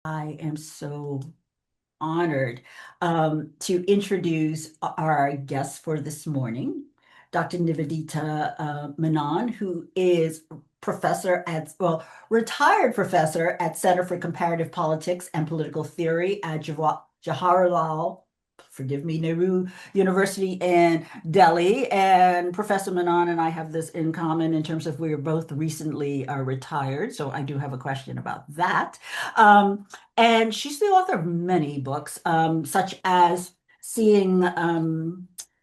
I am so honored to introduce our guest for this morning, Dr. Nivedita Menon, who is retired professor at Center for Comparative Politics and Political Theory at Jawaharlal, forgive me, Nehru University in Delhi. And Professor Menon and I have this in common in terms of we are both recently retired. So I do have a question about that. And she's the author of many books, such as Seeing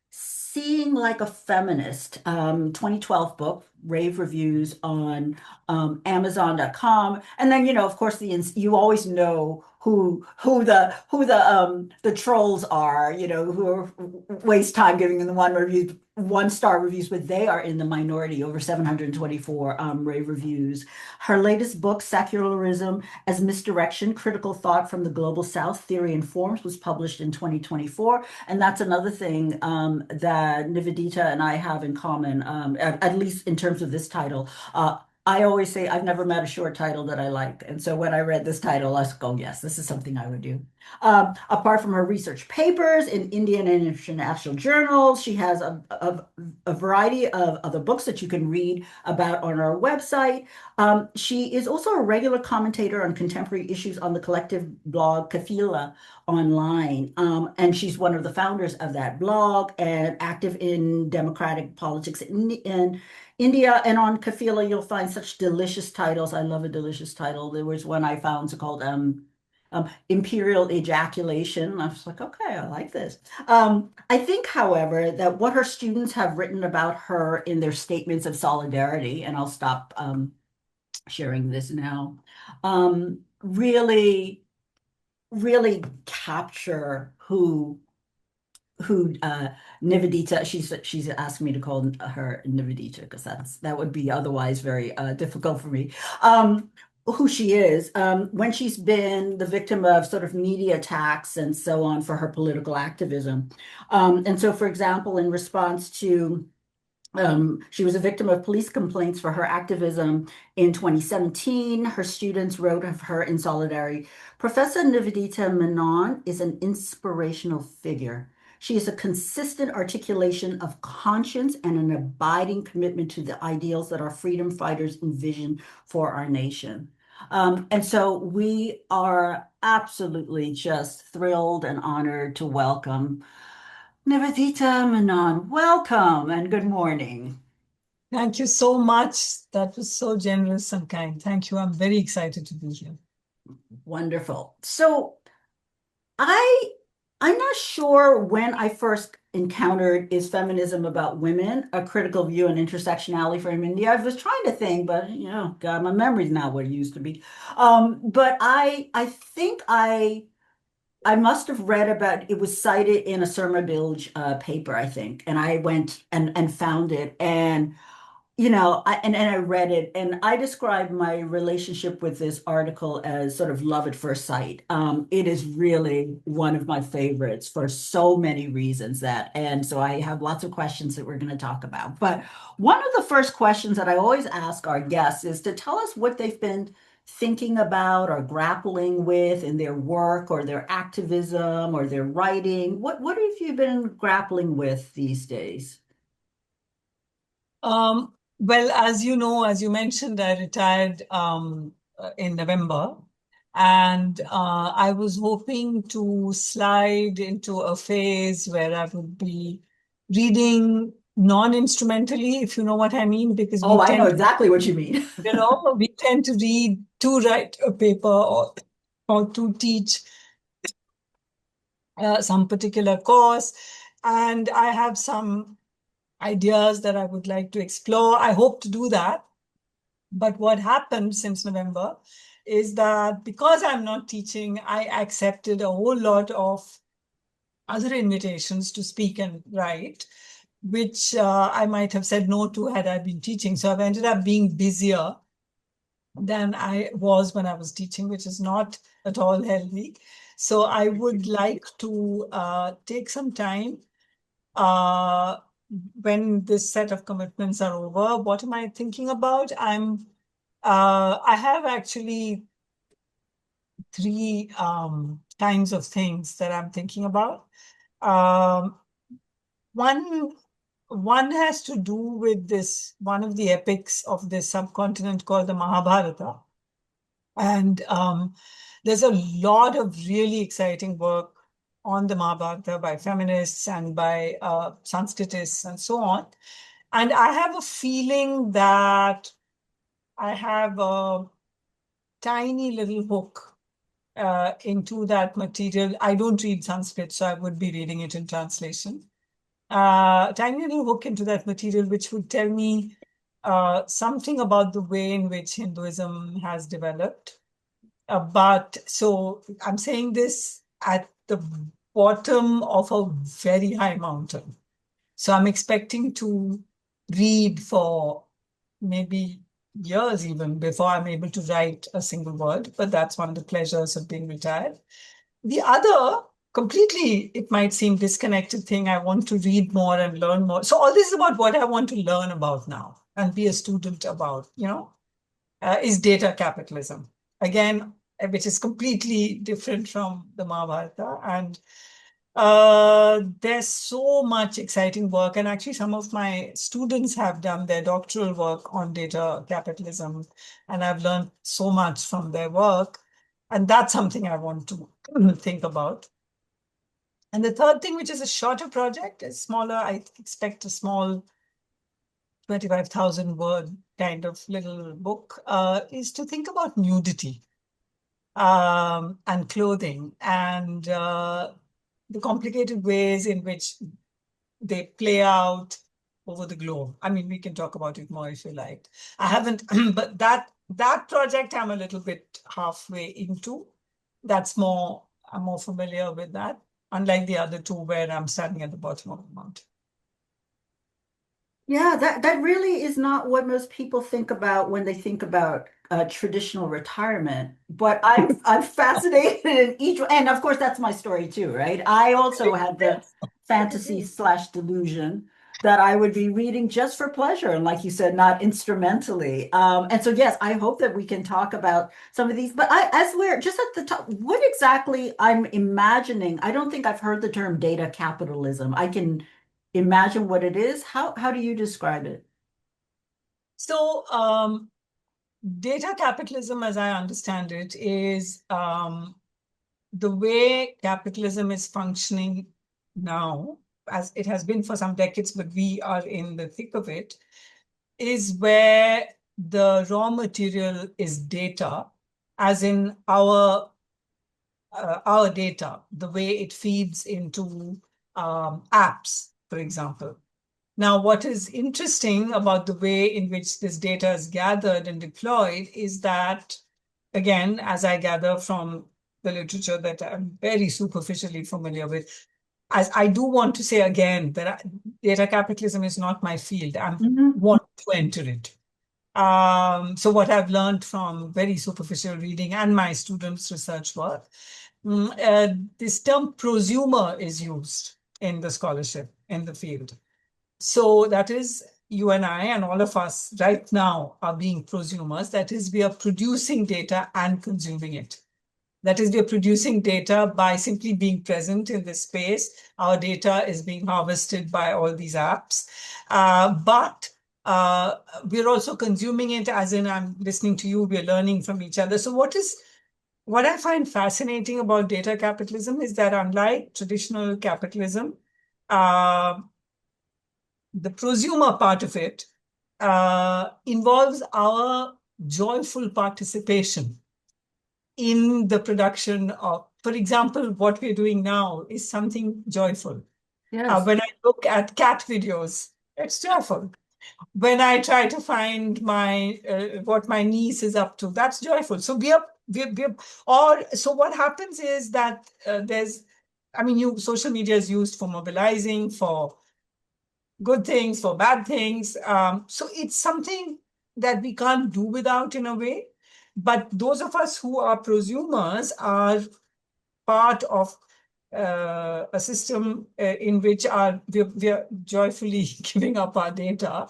Seeing Like a Feminist, 2012 book, rave reviews on Amazon.com. And then, of course, you always know who the trolls are, who waste time giving them the one-star reviews, but they are in the minority, over 724 rave reviews. Her latest book, Secularism as Misdirection, Critical Thought from the Global South, Theory and Forms, was published in 2024. And that's another thing that Nivedita and I have in common, at least in terms of this title. I always say I've never met a short title that I like. And so when I read this title, I was like, oh, yes, this is something I would do. Apart from her research papers in Indian and international journals, she has a variety of other books that you can read about on our website. She is also a regular commentator on contemporary issues on the collective blog Kafila online. And she's one of the founders of that blog and active in democratic politics in India. And on Kafila, you'll find such delicious titles. I love a delicious title. There was one I found called Imperial Ejaculation. I was like, okay, I like this. I think, however, that what her students have written about her in their statements of solidarity, and I'll stop sharing this now, really, really capture who Nivedita, she's asked me to call her Nivedita because that would be otherwise very difficult for me. Who she is, when she's been the victim of sort of media attacks and so on for her political activism. And so, for example, in response to she was a victim of police complaints for her activism in 2017. Her students wrote of her in solidarity. Professor Nivedita Menon is an inspirational figure. She is a consistent articulation of conscience and an abiding commitment to the ideals that our freedom fighters envisioned for our nation. And so we are absolutely just thrilled and honored to welcome Nivedita Menon. Welcome and good morning. Thank you so much. That was so generous and kind. Thank you. I'm very excited to be here. Wonderful. So I I'm not sure when I first encountered Is Feminism About Women, a critical view on intersectionality from India. I was trying to think, but God, my memory's not what it used to be. But I think I must have read about it was cited in a Surma Bilge paper, I think, and I went and found it, and and I read it, and I described my relationship with this article as sort of love at first sight. It is really one of my favorites for so many reasons and so I have lots of questions that we're going to talk about. But one of the first questions that I always ask our guests is to tell us what they've been thinking about or grappling with in their work or their activism or their writing. What have you been grappling with these days? Well, as you know, as you mentioned, I retired in November, and I was hoping to slide into a phase where I would be reading non-instrumentally, if you know what I mean, because Oh, I know exactly what you mean. we tend to read to write a paper or to teach some particular course, and I have some ideas that I would like to explore. I hope to do that. But what happened since November is that because I'm not teaching, I accepted a whole lot of other invitations to speak and write, which I might have said no to had I been teaching. So I've ended up being busier than I was when I was teaching, which is not at all healthy. So I would like to take some time uh, when this set of commitments are over. What am I thinking about? I have actually three kinds of things that I'm thinking about. Um, one one has to do with this, one of the epics of this subcontinent called the Mahabharata. And there's a lot of really exciting work on the Mahabharata by feminists and by Sanskritists and so on. And I have a feeling that I have a tiny little hook into that material. I don't read Sanskrit, so I would be reading it in translation. Tiny little hook into that material, which would tell me something about the way in which Hinduism has developed. But so I'm saying this at the bottom of a very high mountain. So I'm expecting to read for maybe years even before I'm able to write a single word, but that's one of the pleasures of being retired. The other, completely, it might seem disconnected thing, I want to read more and learn more. So all this is about what I want to learn about now and be a student about, is data capitalism. Again, which is completely different from the Mahabharata. And there's so much exciting work. And actually, some of my students have done their doctoral work on data capitalism. And I've learned so much from their work. And that's something I want to think about. And the third thing, which is a shorter project, is smaller. I expect a small 25,000 word kind of little book, is to think about nudity and clothing and the complicated ways in which they play out over the globe. I mean, we can talk about it more if you like. I haven't, but that project I'm a little bit halfway into. That's more, I'm more familiar with that, unlike the other two where I'm standing at the bottom of the mountain. Yeah, that really is not what most people think about when they think about traditional retirement. But I'm fascinated in each one, and of course that's my story too, right? I also had the fantasy slash delusion that I would be reading just for pleasure, and like you said, not instrumentally. And so yes, I hope that we can talk about some of these. But as we're just at the top, what exactly I'm imagining, I don't think I've heard the term data capitalism. I can imagine what it is. How do you describe it? So, data capitalism, as I understand it, is the way capitalism is functioning now, as it has been for some decades, but we are in the thick of it, is where the raw material is data, as in our data, the way it feeds into apps, for example. Now, what is interesting about the way in which this data is gathered and deployed is that, again, as I gather from the literature that I'm very superficially familiar with, as I do want to say again that data capitalism is not my field. I Mhm. want to enter it. So what I've learned from very superficial reading and my students' research work, this term prosumer is used in the scholarship in the field. So that is you and I and all of us right now are being prosumers. That is, we are producing data and consuming it. That is, we are producing data by simply being present in this space. Our data is being harvested by all these apps. But we're also consuming it, as in I'm listening to you, we're learning from each other. So what I find fascinating about data capitalism is that unlike traditional capitalism, the prosumer part of it involves our joyful participation in the production of, for example, what we're doing now is something joyful. Yes. When I look at cat videos, it's joyful. When I try to find my what my niece is up to, that's joyful. So or so what happens is that I mean, social media is used for mobilizing, for good things, for bad things. So it's something that we can't do without in a way. But those of us who are prosumers are part of a system in which we're joyfully giving up our data.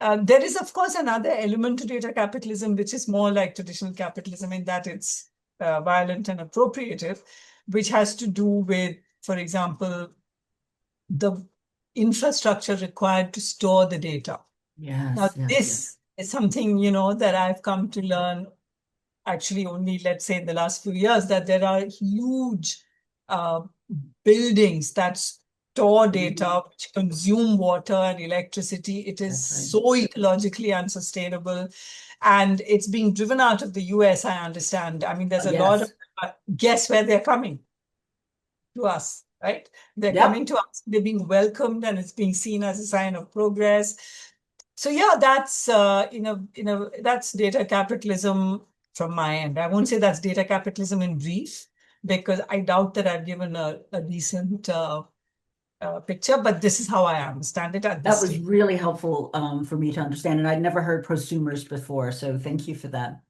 There is, of course, another element to data capitalism, which is more like traditional capitalism in that it's violent and appropriative, which has to do with, for example, the infrastructure required to store the data. Now, Yes, yes, yes. this is something, that I've come to learn actually only, let's say, in the last few years, that there are huge uh, buildings that store data, which consume water and electricity. It is That's right. so ecologically unsustainable. And it's being driven out of the US, I understand. I mean, there's a lot of, Yes. guess where they're coming? To us, right? They're Yep. coming to us, they're being welcomed, and it's being seen as a sign of progress. So yeah, that's that's data capitalism from my end. I won't say that's data capitalism in brief, because I doubt that I've given a decent picture, but this is how I understand it at this That was stage. really helpful for me to understand. And I'd never heard prosumers before. So thank you for that.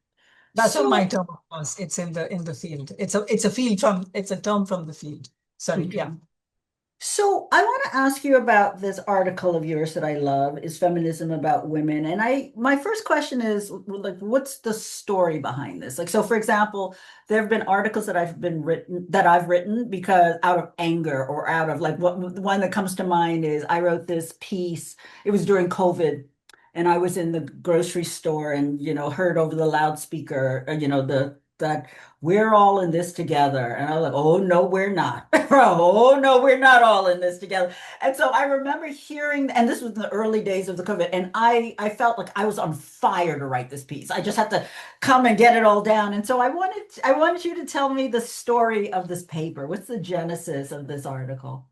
That's not my So, term, of course. It's in the field. It's a term from the field. Sorry, okay. yeah. So I want to ask you about this article of yours that I love, is Feminism About Women. And my first question is like, what's the story behind this? Like, so for example, there have been articles that I've written because out of anger or out of like the one that comes to mind is I wrote this piece. It was during COVID. And I was in the grocery store and, heard over the loudspeaker, that we're all in this together. And I was like, oh, no, we're not. Oh, no, we're not all in this together. And so I remember hearing, and this was in the early days of the COVID, and I felt like I was on fire to write this piece. I just had to come and get it all down. And so I wanted you to tell me the story of this paper. What's the genesis of this article?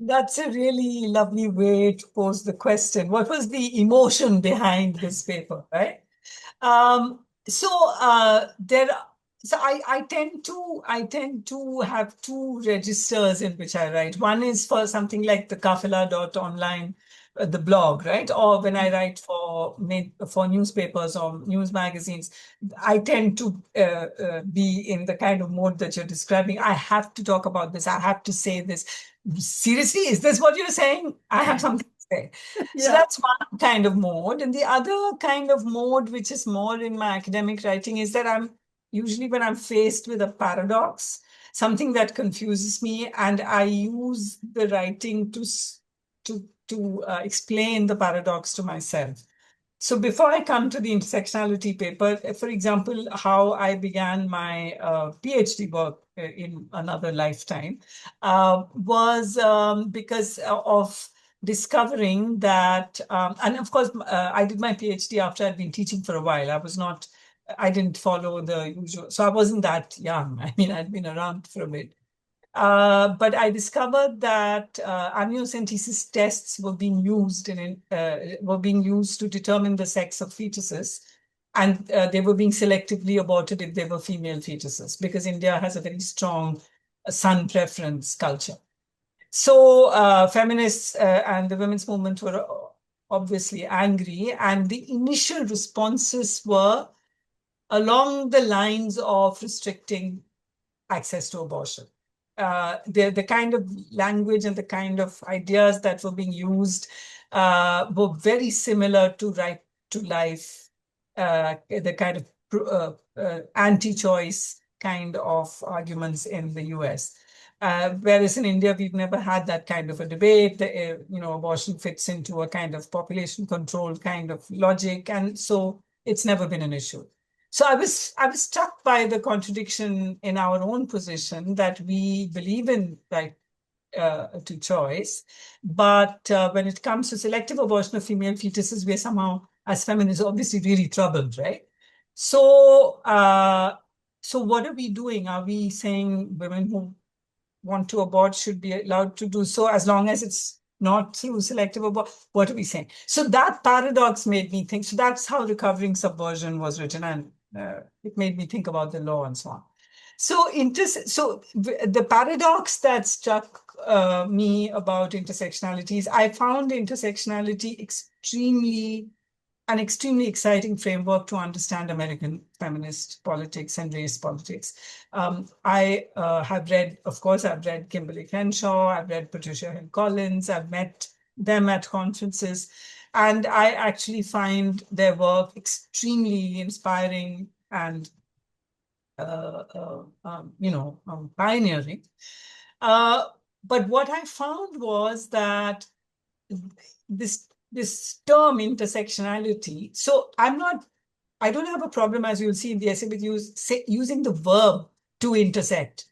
That's a really lovely way to pose the question. What was the emotion behind this paper, right? So there, so I tend to have two registers in which I write. One is for something like the Kafila.online, the blog, right? Or when I write for newspapers or news magazines, I tend to be in the kind of mode that you're describing. I have to talk about this. I have to say this. Seriously, is this what you're saying? I have something to say. So Yeah. that's one kind of mode. And the other kind of mode, which is more in my academic writing, is that I'm usually when I'm faced with a paradox, something that confuses me, and I use the writing to explain the paradox to myself. So before I come to the intersectionality paper, for example, how I began my PhD work in another lifetime was because of discovering that, and of course, I did my PhD after I'd been teaching for a while. I didn't follow the usual, so I wasn't that young. I mean, I'd been around for a bit. But I discovered that amniocentesis tests were being used to determine the sex of fetuses, and they were being selectively aborted if they were female fetuses, because India has a very strong son preference culture. So feminists and the women's movement were obviously angry, and the initial responses were along the lines of restricting access to abortion. The kind of language and the kind of ideas that were being used were very similar to right to life, the kind of anti-choice kind of arguments in the US. Whereas in India, we've never had that kind of a debate. Abortion fits into a kind of population control kind of logic, and so it's never been an issue. So I was struck by the contradiction in our own position, that we believe in right to choice, but when it comes to selective abortion of female fetuses, we're somehow, as feminists, obviously really troubled, right? So so what are we doing? Are we saying women who want to abort should be allowed to do so as long as it's not through selective abortion? What are we saying? So that paradox made me think. So that's how Recovering Subversion was written, and it made me think about the law and so on. So, the paradox that struck me about intersectionality is I found intersectionality an extremely exciting framework to understand American feminist politics and race politics. I have read, of course, I've read Kimberly Crenshaw, I've read Patricia Hill Collins, I've met them at conferences, and I actually find their work extremely inspiring and pioneering. But what I found was that this term intersectionality. So I don't have a problem, as you'll see in the essay, with using the verb to intersect.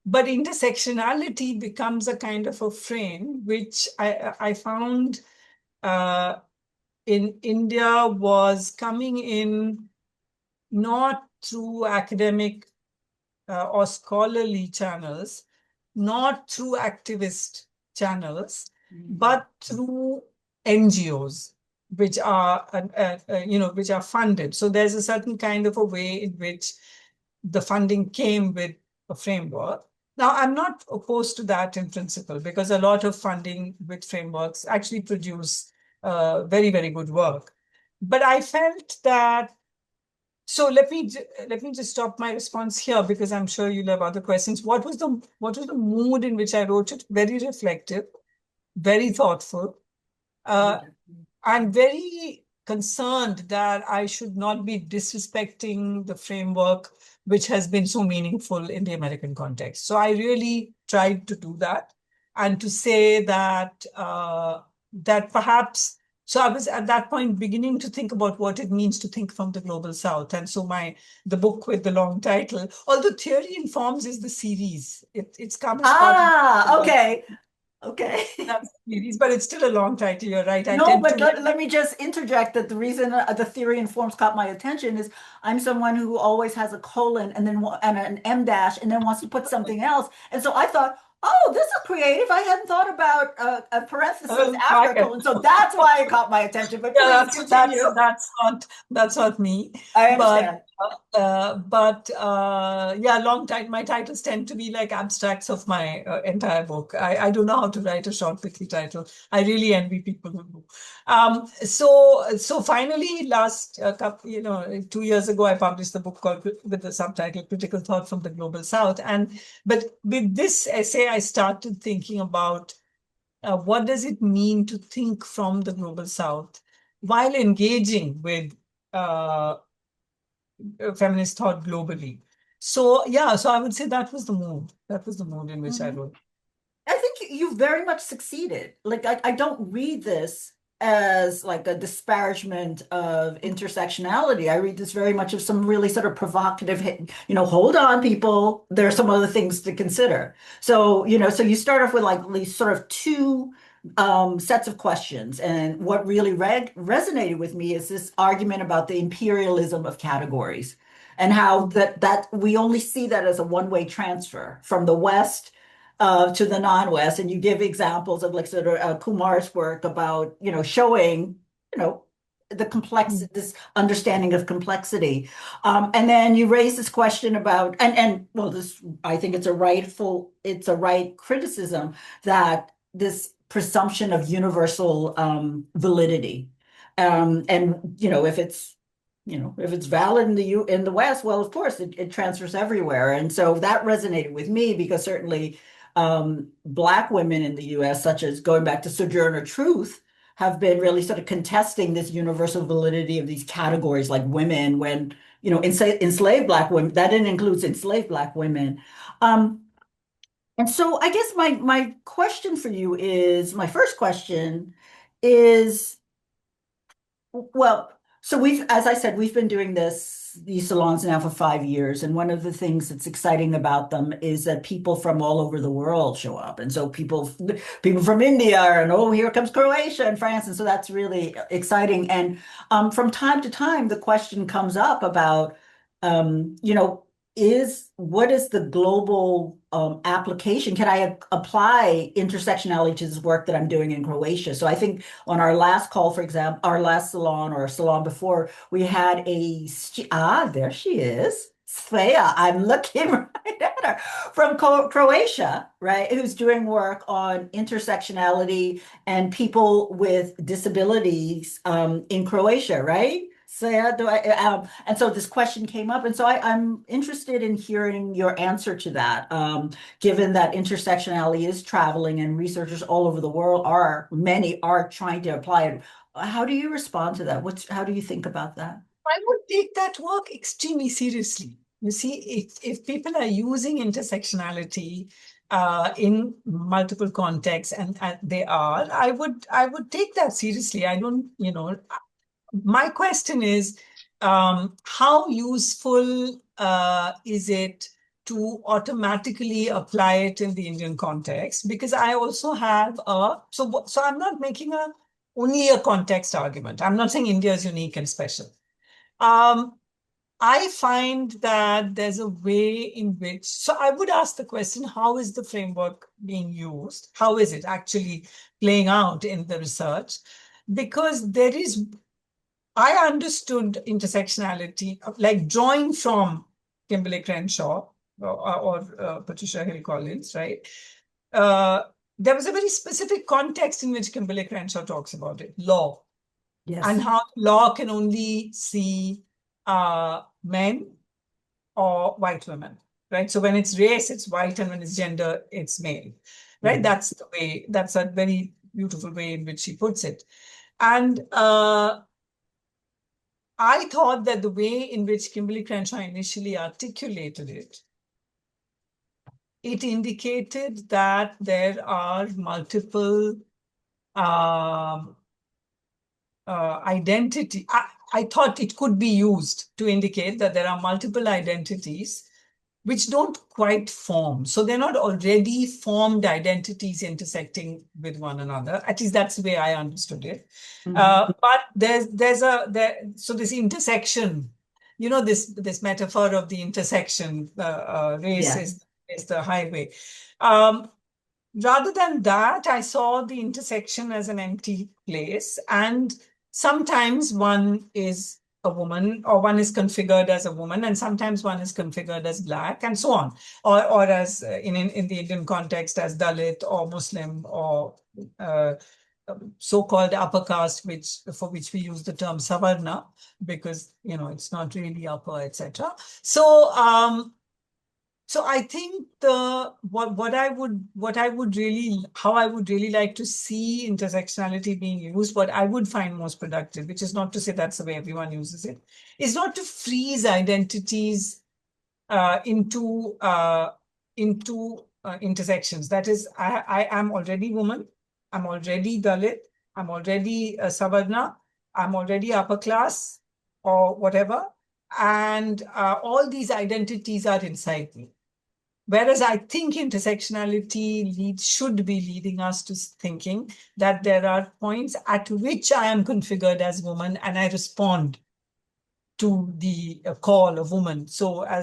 But intersectionality becomes a kind of a frame, which I found in India was coming in not through academic or scholarly channels, not through activist channels, but through NGOs, which are which are funded. So there's a certain kind of a way in which the funding came with a framework. Now, I'm not opposed to that in principle, because a lot of funding with frameworks actually produce very, very good work. But I felt that, so let me just stop my response here, because I'm sure you'll have other questions. What was the mood in which I wrote it? Very reflective, very thoughtful. I'm very concerned that I should not be disrespecting the framework which has been so meaningful in the American context. So I really tried to do that, and to say that that perhaps, so I was at that point beginning to think about what it means to think from the global south. And so the book with the long title, although Theory Informs is the series, it's come as part of Okay. Okay. that series, but it's still a long title. You're right. I No, tend but to. let me just interject that the reason the theory and forms caught my attention is I'm someone who always has a colon and then and an M dash and then wants to put something else. And so I thought, oh, this is creative. I hadn't thought about a parenthesis after a colon. So that's why it caught my attention. But Yeah, please continue. that's not me. I But understand. yeah, long time. My titles tend to be like abstracts of my entire book. I don't know how to write a short, pithy title. I really envy people who do. So finally, last couple, 2 years ago, I published the book called with the subtitle "Critical Thought from the Global South." But with this essay, I started thinking about what does it mean to think from the global south while engaging with feminist thought globally. So yeah, so I would say that was the mood. That was the mood in which I Mhm. wrote. I think you very much succeeded. Like I don't read this as like a disparagement of intersectionality. I read this very much as some really sort of provocative, hold on, people. There are some other things to consider. So, so you start off with like these sort of two sets of questions. And what really resonated with me is this argument about the imperialism of categories and how that we only see that as a one-way transfer from the West to the non-West, and you give examples of like sort of Kumar's work about showing the complex this understanding of complexity, and then you raise this question about and well, this I think it's a right criticism that this presumption of universal validity, and if it's valid in the West, well, of course it transfers everywhere. And so that resonated with me because certainly Black women in the US, such as going back to Sojourner Truth, have been really sort of contesting this universal validity of these categories like women when, enslaved Black women, that didn't include enslaved Black women. Um, and so I guess my question for you is, my first question is, well, so as I said, we've been doing these salons now for 5 years. And one of the things that's exciting about them is that people from all over the world show up. And so people from India and oh, here comes Croatia and France. And so that's really exciting. And from time to time, the question comes up about, um, you know, what is the global application? Can I apply intersectionality to this work that I'm doing in Croatia? So I think on our last call, for example, our last salon or salon before, we had there she is. Svea, I'm looking right at her from Croatia, right? Who's doing work on intersectionality and people with disabilities in Croatia, right? Svea, and so this question came up, and so I'm interested in hearing your answer to that. Given that intersectionality is traveling and researchers all over the world many are trying to apply it. How do you respond to that? How do you think about that? I would take that work extremely seriously, You see, if people are using intersectionality in multiple contexts, and they are, I would take that seriously. I don't, my question is, how useful is it to automatically apply it in the Indian context? Because I also have so I'm not making only a context argument. I'm not saying India is unique and special. I find that there's a way in which, so I would ask the question, how is the framework being used? How is it actually playing out in the research? Because I understood intersectionality, like drawing from Kimberly Crenshaw or Patricia Hill Collins, right? There was a very specific context in which Kimberly Crenshaw talks about it, law, and Yes. how law can only see men or white women, right? So when it's race, it's white, and when it's gender, it's male, right? That's the way, that's a very beautiful way in which she puts it. And I thought that the way in which Kimberly Crenshaw initially articulated it, it indicated that there are multiple um, identity. I thought it could be used to indicate that there are multiple identities which don't quite form. So they're not already formed identities intersecting with one another. At least that's the way I understood it. But so this intersection, this metaphor of the intersection, race Yeah. is the highway. Um, Rather than that, I saw the intersection as an empty place. And sometimes one is a woman, or one is configured as a woman, and sometimes one is configured as Black, and so on. Or as in the Indian context, as Dalit or Muslim or so-called upper caste, for which we use the term Savarna, because it's not really upper, etc. So I think what I would really, how I would really like to see intersectionality being used, what I would find most productive, which is not to say that's the way everyone uses it, is not to freeze identities into intersections. That is, I am already woman, I'm already Dalit, I'm already Savarna, I'm already upper class or whatever, and all these identities are inside me. Whereas I think intersectionality should be leading us to thinking that there are points at which I am configured as woman and I respond to the call of woman. So I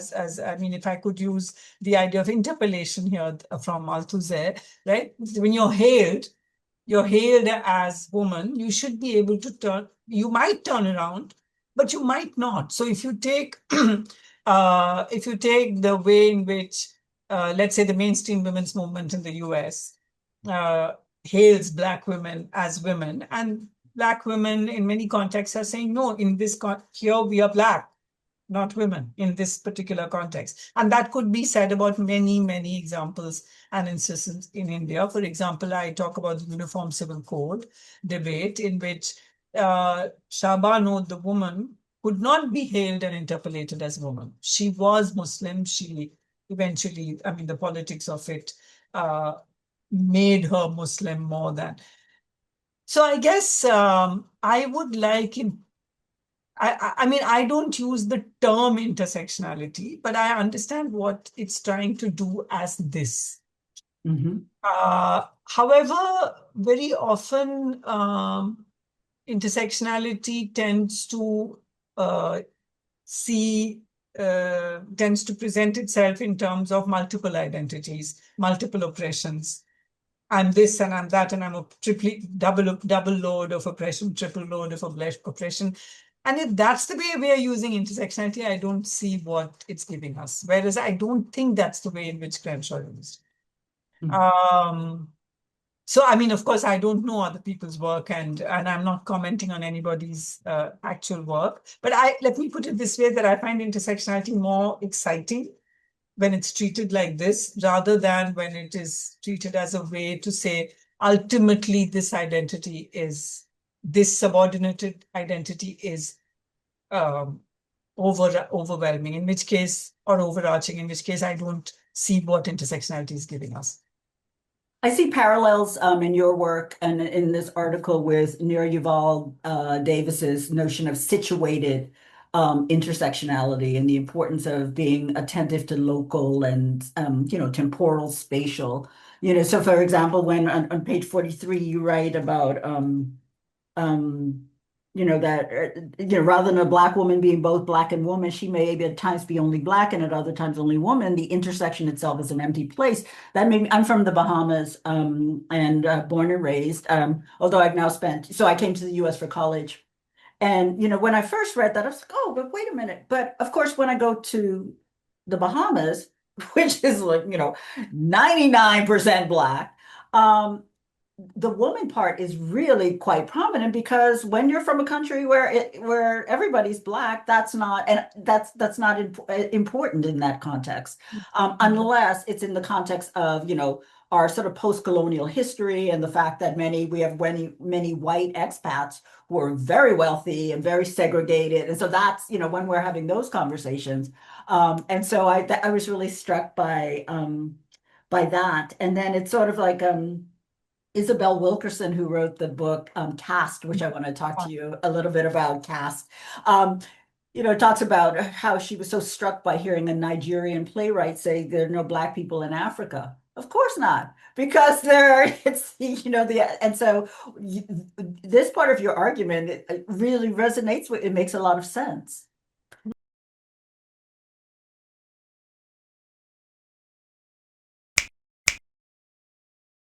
mean, if I could use the idea of interpellation here from Althusser, right? When you're hailed as woman, you should be able to you might turn around, but you might not. So if you take the way in which, let's say, the mainstream women's movement in the US hails Black women as women, and Black women in many contexts are saying, no, here we are Black, not women in this particular context. And that could be said about many, many examples and instances in India. For example, I talk about the Uniform Civil Code debate in which Shabano, the woman, could not be hailed and interpolated as a woman. She was Muslim. She eventually, I mean, the politics of it made her Muslim more than. So I guess I would like I mean, I don't use the term intersectionality, but I understand what it's trying to do as this. However, very often intersectionality tends to tends to present itself in terms of multiple identities, multiple oppressions. I'm this and I'm that, and I'm a double load of oppression, triple load of oppression. And if that's the way we are using intersectionality, I don't see what it's giving us. Whereas I don't think that's the way in which Crenshaw used. So, I mean, of course, I don't know other people's work, and I'm not commenting on anybody's actual work. But let me put it this way, that I find intersectionality more exciting when it's treated like this, rather than when it is treated as a way to say, ultimately, this subordinated identity is overwhelming, in which case, or overarching, in which case I don't see what intersectionality is giving us. I see parallels in your work and in this article with Nir Yuval Davis's notion of situated intersectionality and the importance of being attentive to local and temporal, spatial. So for example, when on page 43 you write about um, rather than a black woman being both black and woman, she may at times be only black and at other times only woman. The intersection itself is an empty place. That made me, I'm from the Bahamas, and born and raised, although I've now so I came to the US for college. And, when I first read that, I was like, oh, but wait a minute. But of course, when I go to the Bahamas, which is like, 99% black, the woman part is really quite prominent because when you're from a country where everybody's black, that's not important in that context, unless it's in the context of our sort of post-colonial history and the fact that we have many white expats who are very wealthy and very segregated, and so that's when we're having those conversations, and so I was really struck by that, and then it's sort of like Isabel Wilkerson, who wrote the book Caste, which I want to talk to you a little bit about Caste. Talks about how she was so struck by hearing a Nigerian playwright say there are no black people in Africa. Of course not, because and so this part of your argument, it really resonates with, it makes a lot of sense.